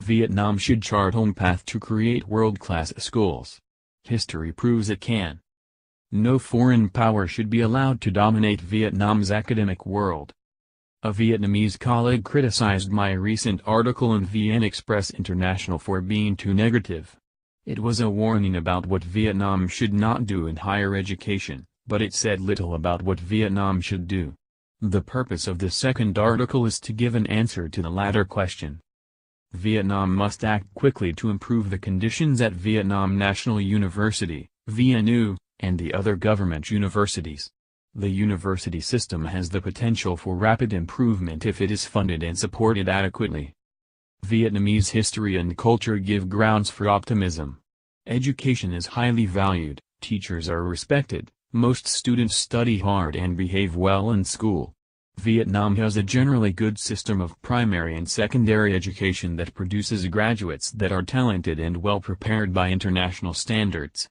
Vietnam should chart a path to create world-class schools. History proves it can. No foreign power should be allowed to dominate Vietnam's academic world. A Vietnamese colleague criticized my recent article in VN Express International for being too negative. It was a warning about what Vietnam should not do in higher education, but it said little about what Vietnam should do. The purpose of the second article is to give an answer to the latter question. Vietnam must act quickly to improve the conditions at Vietnam National University, VNU, and the other government universities. The university system has the potential for rapid improvement if it is funded and supported adequately. Vietnamese history and culture give grounds for optimism. Education is highly valued, teachers are respected, most students study hard and behave well in school. Vietnam has a generally good system of primary and secondary education that produces graduates that are talented and well prepared by international standards.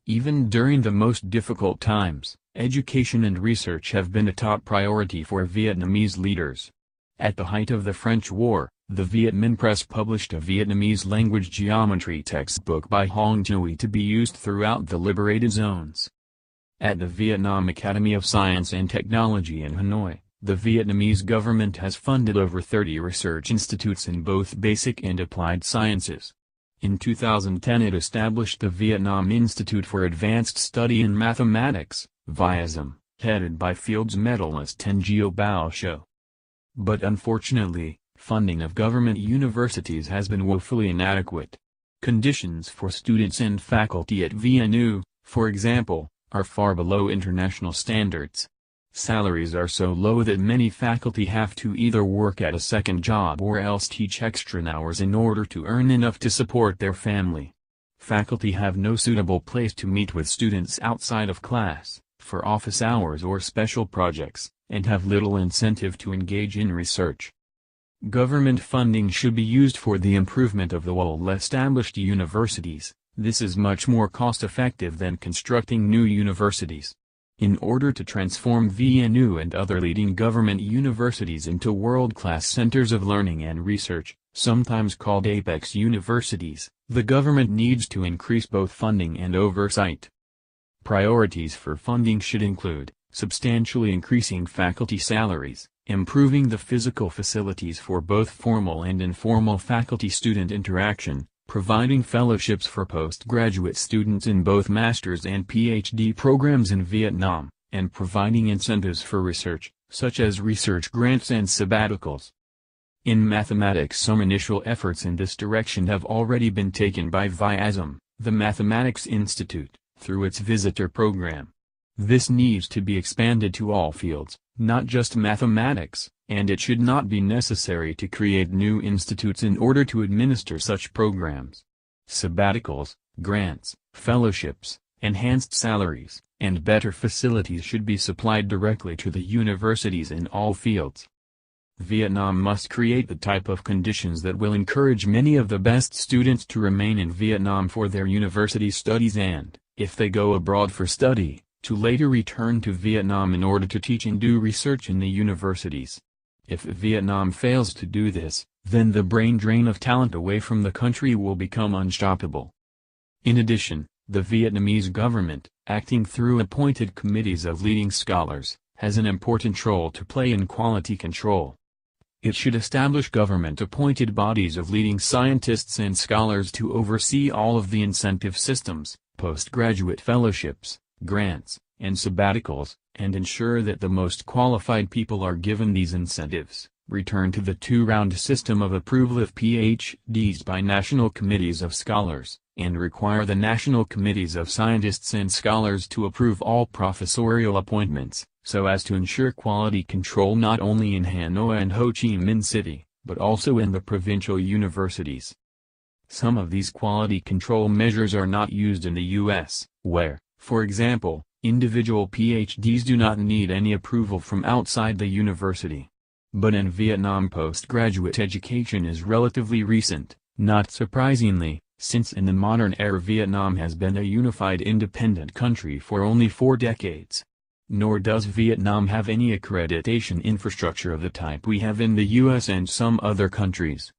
Even during the most difficult times, education and research have been a top priority for Vietnamese leaders. At the height of the French War, the Viet Minh Press published a Vietnamese language geometry textbook by Hong Thuy to be used throughout the liberated zones. At the Vietnam Academy of Science and Technology in Hanoi, the Vietnamese government has funded over 30 research institutes in both basic and applied sciences. In 2010 it established the Vietnam Institute for Advanced Study in Mathematics, VIASM, headed by Fields medalist Nguyen Bao Cho. But unfortunately, funding of government universities has been woefully inadequate. Conditions for students and faculty at VNU, for example, are far below international standards. Salaries are so low that many faculty have to either work at a second job or else teach extra hours in order to earn enough to support their family. Faculty have no suitable place to meet with students outside of class, for office hours or special projects, and have little incentive to engage in research. Government funding should be used for the improvement of the well-established universities. This is much more cost-effective than constructing new universities. In order to transform VNU and other leading government universities into world-class centers of learning and research, sometimes called apex universities, the government needs to increase both funding and oversight. Priorities for funding should include substantially increasing faculty salaries, improving the physical facilities for both formal and informal faculty-student interaction, providing fellowships for postgraduate students in both master's and PhD programs in Vietnam, and providing incentives for research, such as research grants and sabbaticals. In mathematics, some initial efforts in this direction have already been taken by VIASM, the Mathematics Institute, through its visitor program. This needs to be expanded to all fields, not just mathematics, and it should not be necessary to create new institutes in order to administer such programs. Sabbaticals, grants, fellowships, enhanced salaries, and better facilities should be supplied directly to the universities in all fields. Vietnam must create the type of conditions that will encourage many of the best students to remain in Vietnam for their university studies and, if they go abroad for study, to later return to Vietnam in order to teach and do research in the universities. If Vietnam fails to do this, then the brain drain of talent away from the country will become unstoppable. In addition, the Vietnamese government, acting through appointed committees of leading scholars, has an important role to play in quality control. It should establish government-appointed bodies of leading scientists and scholars to oversee all of the incentive systems, postgraduate fellowships, grants, and sabbaticals, and ensure that the most qualified people are given these incentives. Return to the two-round system of approval of PhDs by national committees of scholars, and require the national committees of scientists and scholars to approve all professorial appointments, so as to ensure quality control not only in Hanoi and Ho Chi Minh City, but also in the provincial universities. Some of these quality control measures are not used in the U.S., where, for example, individual PhDs do not need any approval from outside the university. But in Vietnam, postgraduate education is relatively recent, not surprisingly, since in the modern era Vietnam has been a unified independent country for only 4 decades. Nor does Vietnam have any accreditation infrastructure of the type we have in the US and some other countries.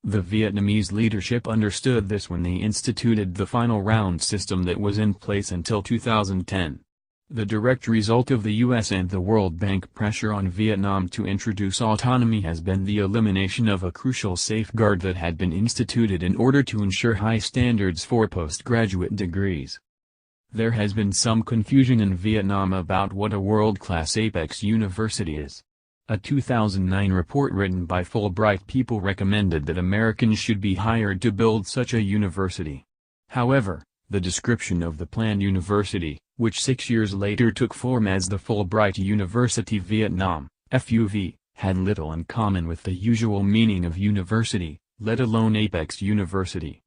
The Vietnamese leadership understood this when they instituted the final round system that was in place until 2010. The direct result of the U.S. and the World Bank pressure on Vietnam to introduce autonomy has been the elimination of a crucial safeguard that had been instituted in order to ensure high standards for postgraduate degrees. There has been some confusion in Vietnam about what a world-class apex university is. A 2009 report written by Fulbright people recommended that Americans should be hired to build such a university. However, the description of the planned university, which 6 years later took form as the Fulbright University Vietnam, FUV, had little in common with the usual meaning of university, let alone apex university.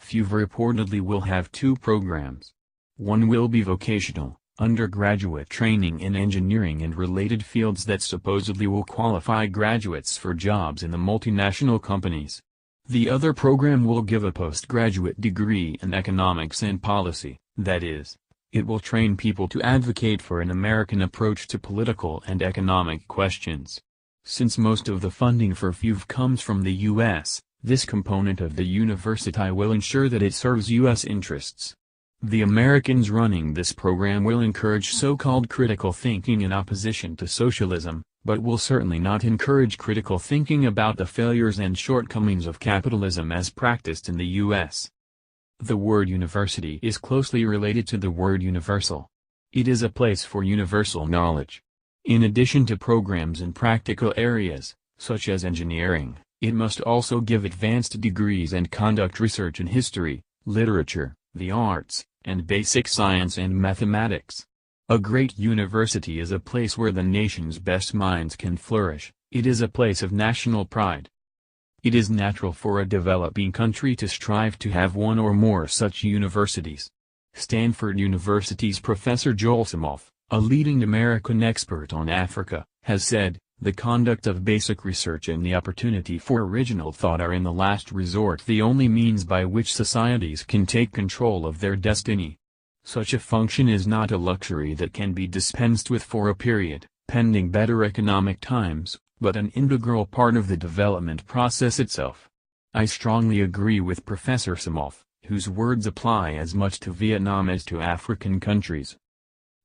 FUV reportedly will have 2 programs. One will be vocational, undergraduate training in engineering and related fields that supposedly will qualify graduates for jobs in the multinational companies. The other program will give a postgraduate degree in economics and policy, that is, it will train people to advocate for an American approach to political and economic questions. Since most of the funding for FUV comes from the U.S., this component of the university will ensure that it serves U.S. interests. The Americans running this program will encourage so-called critical thinking in opposition to socialism, but will certainly not encourage critical thinking about the failures and shortcomings of capitalism as practiced in the U.S. The word university is closely related to the word universal. It is a place for universal knowledge. In addition to programs in practical areas, such as engineering, it must also give advanced degrees and conduct research in history, literature, the arts, and basic science and mathematics. A great university is a place where the nation's best minds can flourish. It is a place of national pride. It is natural for a developing country to strive to have one or more such universities. Stanford University's Professor Joel Simhoff, a leading American expert on Africa, has said, "The conduct of basic research and the opportunity for original thought are in the last resort the only means by which societies can take control of their destiny. Such a function is not a luxury that can be dispensed with for a period, pending better economic times, but an integral part of the development process itself." I strongly agree with Professor Simhoff, whose words apply as much to Vietnam as to African countries.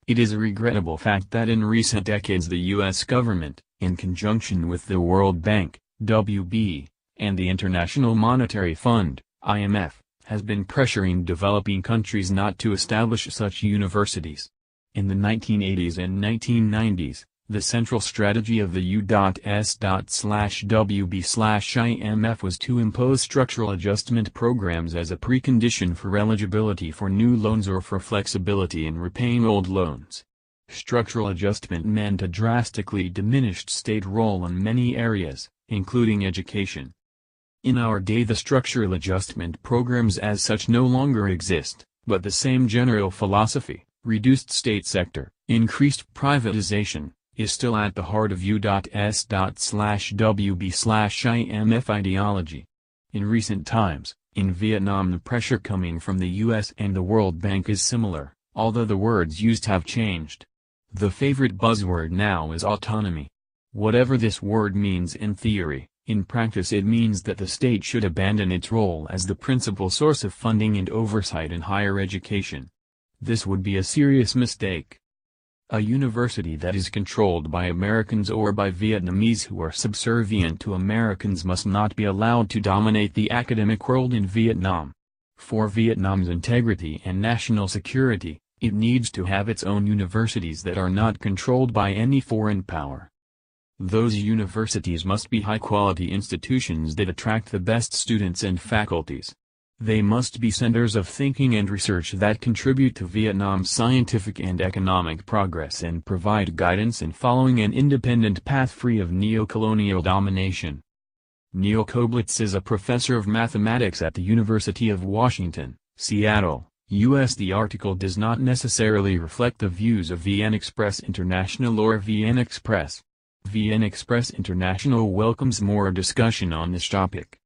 It is a regrettable fact that in recent decades the U.S. government, in conjunction with the World Bank, WB, and the International Monetary Fund, IMF, has been pressuring developing countries not to establish such universities. In the 1980s and 1990s, the central strategy of the U.S./WB/IMF was to impose structural adjustment programs as a precondition for eligibility for new loans or for flexibility in repaying old loans. Structural adjustment meant a drastically diminished state role in many areas, including education. In our day the structural adjustment programs as such no longer exist, but the same general philosophy, reduced state sector, increased privatization, is still at the heart of U.S./WB/IMF ideology. In recent times, in Vietnam the pressure coming from the U.S. and the World Bank is similar, although the words used have changed. The favorite buzzword now is autonomy. Whatever this word means in theory, in practice it means that the state should abandon its role as the principal source of funding and oversight in higher education. This would be a serious mistake. A university that is controlled by Americans or by Vietnamese who are subservient to Americans must not be allowed to dominate the academic world in Vietnam. For Vietnam's integrity and national security, it needs to have its own universities that are not controlled by any foreign power. Those universities must be high-quality institutions that attract the best students and faculties. They must be centers of thinking and research that contribute to Vietnam's scientific and economic progress and provide guidance in following an independent path free of neo-colonial domination. Neal Koblitz is a professor of mathematics at the University of Washington, Seattle, U.S. The article does not necessarily reflect the views of VN Express International or VN Express. VN Express International welcomes more discussion on this topic.